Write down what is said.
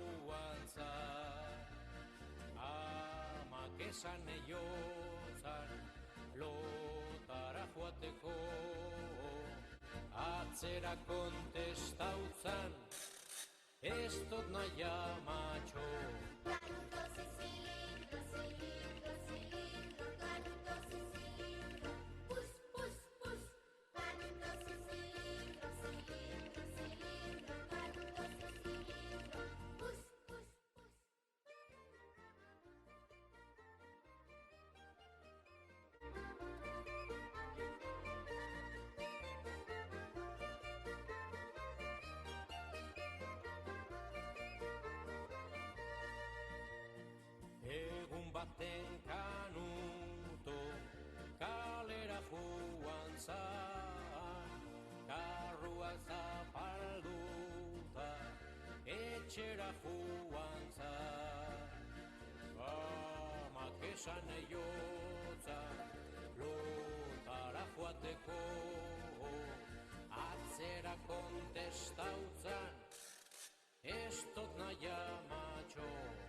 joan zan, amak esan eiotzan, lotara joateko, atzera kontestautzan, ez dut nahi amatxo. Egun baten kanuto kalera joan zan, karrua zapalduta etxera joan zan. Amak esan eiotzan, lotara joateko, atzera kontestautzan, ez dut nahi amatxo.